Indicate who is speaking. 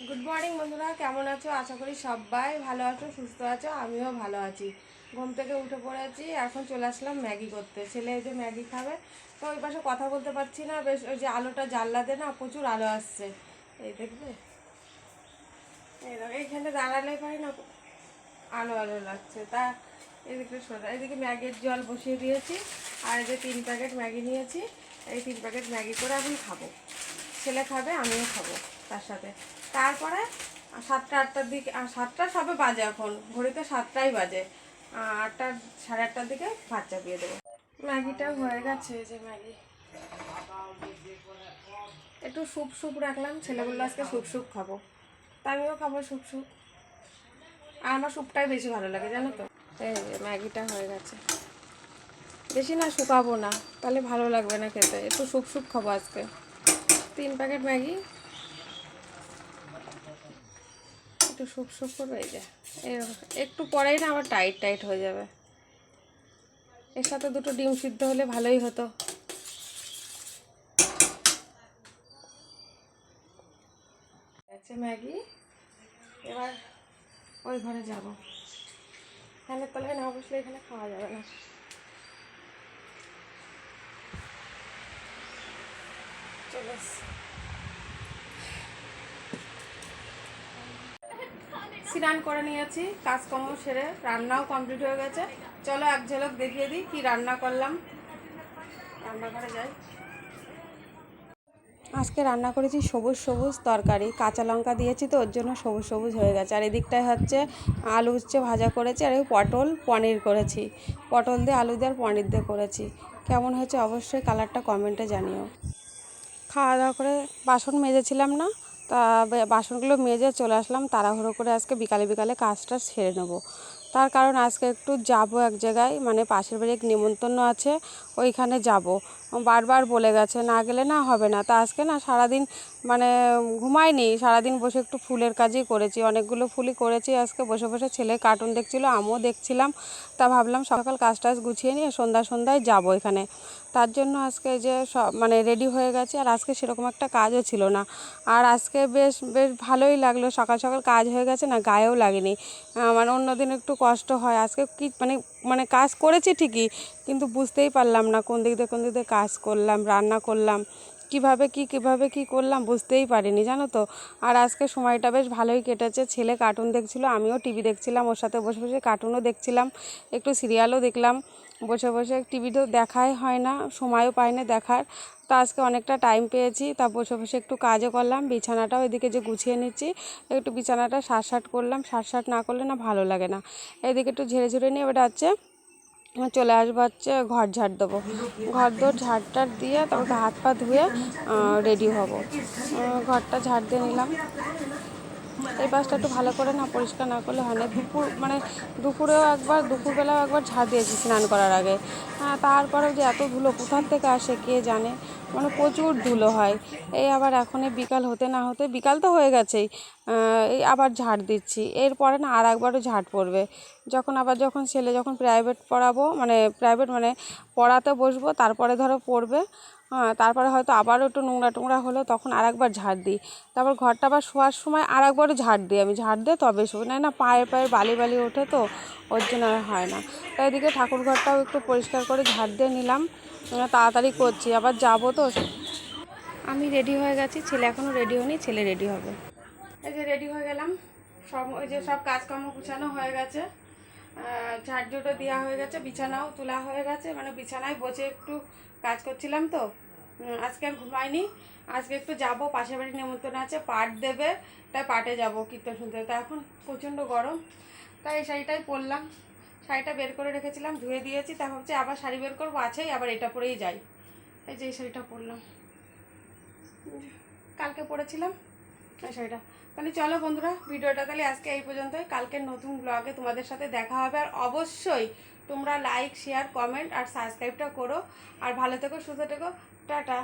Speaker 1: Good morning বন্ধুরা, কেমন আছো? আশা করি সবাই ভালো আছো, সুস্থ আছো। আমিও ভালো আছি। ঘুম থেকে উঠে পড়েছি, এখন চলে আসলাম ম্যাগি করতে। ছেলে যে ম্যাগি খাবে, তো ওই পাশে কথা বলতে পারছি না। বেশ ওই যে আলোটা জানলাতে না প্রচুর আলো আসছে, এই দেখবে, এইখানে দাঁড়ালে পারি না, আলো আলো লাগছে। তা এদিকে সোজা, এদিকে ম্যাগির জল বসিয়ে দিয়েছি। আর এই যে 3 প্যাকেট ম্যাগি নিয়েছি, এই 3 প্যাকেট ম্যাগি করে এখন খাবো। ছেলে খাবে, আমিও খাবো তার সাথে। তারপরে 7টা 8টার দিকে, 7টা সবে বাজে, এখন ঘড়িতে 7টাই বাজে। 8টা সাড়ে 8টার দিকে ভাত চাপিয়ে দেবো। ম্যাগিটা হয়ে গেছে, এই যে ম্যাগি। একটু স্যুপ স্যুপ রাখলাম, ছেলে বললো আজকে স্যুপ স্যুপ খাবো, তা আমিও খাবো স্যুপ স্যুপ। আর আমার স্যুপটাই বেশি ভালো লাগে, জানো তো। এই যে ম্যাগিটা হয়ে গেছে, বেশি না শুকাবো না, তাহলে ভালো লাগবে না খেতে। একটু স্যুপ স্যুপ খাবো আজকে। 3 প্যাকেট ম্যাগি, একটু স্যুপ স্যুপ করবে। এই যে একটু পরেই না আবার টাইট টাইট হয়ে যাবে। এর সাথে 2টো ডিম সিদ্ধ হলে ভালোই হতো। আছে ম্যাগি, এবার ওই ঘরে যাব। ফ্যানের তলায় না বসলে এখানে খাওয়া যাবে না। চলে স্নান করে নিয়েছি, কাজকর্ম সেরে রান্নাও কমপ্লিট হয়ে গেছে। চলো এক ঝলক দেখিয়ে দিই কি রান্না করলাম। রান্নাঘরে যাই। আজকে রান্না করেছি সবুজ সবুজ তরকারি, কাঁচা লঙ্কা দিয়েছি তো ওর জন্য সবুজ সবুজ হয়ে গেছে। আর এদিকটায় হচ্ছে আলু উচ্ছে ভাজা করেছি, আর এই পটল পনির করেছি। পটল দিয়ে আলু দিয়ে আর পনির দিয়ে করেছি। কেমন হয়েছে অবশ্যই কালারটা কমেন্টে জানিও। খাওয়া দাওয়া করে বাসন মেজেছিলাম না, তা বাসনগুলো মেজে চলে আসলাম তাড়াহুড়ো করে। আজকে বিকালে বিকালে কাজটা সেরে নেবো। তার কারণ আজকে একটু যাব এক জায়গায়, মানে পাশের বাড়ি এক নিমন্ত্রণ আছে, ওইখানে যাব। বারবার বলে গেছে না গেলে না হবে না। তা আজকে না সারাদিন মানে ঘুমাইনি, সারাদিন বসে একটু ফুলের কাজই করেছি, অনেকগুলো ফুলই করেছি আজকে বসে বসে। ছেলে কার্টুন দেখছিল, আমিও দেখছিলাম। তা ভাবলাম সকাল কাজ টাজ গুছিয়ে নিয়ে সন্ধ্যায় যাব এখানে। তার জন্য আজকে যে সব মানে রেডি হয়ে গেছে। আর আজকে সেরকম একটা কাজও ছিল না। আর আজকে বেশ বেশ ভালোই লাগলো, সকাল সকাল কাজ হয়ে গেছে না, গায়েও লাগেনি। মানে অন্যদিন একটু কষ্ট হয়, আজকে কি মানে মানে কাজ করেছি ঠিকই, কিন্তু বুঝতেই পারলাম না কোন দিক দিয়ে কাজ করলাম, রান্না করলাম, কিভাবে কি করলাম বুঝতেই পারিনি, জানো তো। আর আজকে সময়টা বেশ ভালোই কেটেছে। ছেলে কার্টুন দেখছিল, আমিও টিভি দেখছিলাম ওর সাথে বসে বসে, কার্টুনও দেখছিলাম, একটু সিরিয়ালও দেখলাম বসে বসে। টিভি তো দেখাই হয় না, সময়ও পাই না দেখার। তা আজকে অনেকটা টাইম পেয়েছি, তা বসে বসে একটু কাজও করলাম। বিছানাটাও এদিকে যে গুছিয়ে নিচ্ছি, একটু বিছানাটা সারসাট করলাম। সারসাট না করলে না ভালো লাগে না। এদিকে একটু ঝেড়ে ঝুড়ে নিয়ে এবার হচ্ছে চলে আসবো, হচ্ছে ঘর ঝাড় দেবো। ঘর দোর ঝাড় টাড় দিয়ে তারপর হাত পা ধুয়ে রেডি হব। ঘরটা ঝাড় দিয়ে নিলাম। এই পাশটা একটু ভালো করে না পরিষ্কার না করলে হয় না। দুপুরেও একবার, দুপুরবেলাও একবার ঝাড় দিয়েছি স্নান করার আগে। তারপরেও যে এত ধুলো কোথার থেকে আসে কে জানে, মানে প্রচুর ধুলো হয়। এই আবার এখনই বিকাল হতে না হতে, বিকাল তো হয়ে গেছেই, এই আবার ঝাড় দিচ্ছি। এরপরে না আর একবারও ঝাড় পড়বে, যখন ছেলে যখন প্রাইভেট পড়াবো, মানে প্রাইভেট মানে পড়াতে বসবো, তারপরে ধরো পড়বে। তারপরে হয়তো আবারও একটু নোংরা টোংরা হলো, তখন আর একবার ঝাড় দিই। তারপর ঘরটা আবার শোয়ার সময় আর একবারও ঝাড় দিই। আমি ঝাড় দিয়ে তবে শুই, না পায়ে বালি বালি ওঠে তো, ওর জন্য আর হয় না। তাই এদিকে ঠাকুর ঘরটাও একটু পরিষ্কার করে ঝাড় দিয়ে নিলাম। তাড়াতাড়ি করছি, আবার যাবো তো। আমি রেডি হয়ে গেছি, ছেলে এখনও রেডি হয়নি, ছেলে রেডি হবে। এই যে রেডি হয়ে গেলাম, সব ওই যে সব কাজকর্ম গুছানো হয়ে গেছে, ঝাড়ঝুটো দেওয়া হয়ে গেছে, বিছানাও তোলা হয়ে গেছে। মানে বিছানায় বসে একটু কাজ করছিলাম তো। আজকে আর ঘুমাইনি, আজকে একটু যাব, পাশের বাড়ির নিমন্ত্রণ আছে, পাট দেবে, তাই পাটে যাব কীর্তন শুনতে। তা এখন প্রচণ্ড গরম, তাই এই শাড়িটাই পরলাম। শাড়িটা বের করে রেখেছিলাম, ধুয়ে দিয়েছি, তা ভাবছি আবার শাড়ি বের করবো, আছেই, আবার এটা পরেই যাই। এই যে এই শাড়িটা পরলাম, কালকে পরেছিলাম এই শাড়িটা। তাহলে চলো বন্ধুরা, ভিডিওটা তাহলে আজকে এই পর্যন্তই। কালকে নতুন ব্লগে তোমাদের সাথে দেখা হবে। আর অবশ্যই তোমরা লাইক, শেয়ার, কমেন্ট আর সাবস্ক্রাইবটা করো। আর ভালো থেকো, সুস্থ থেকো, টাটা।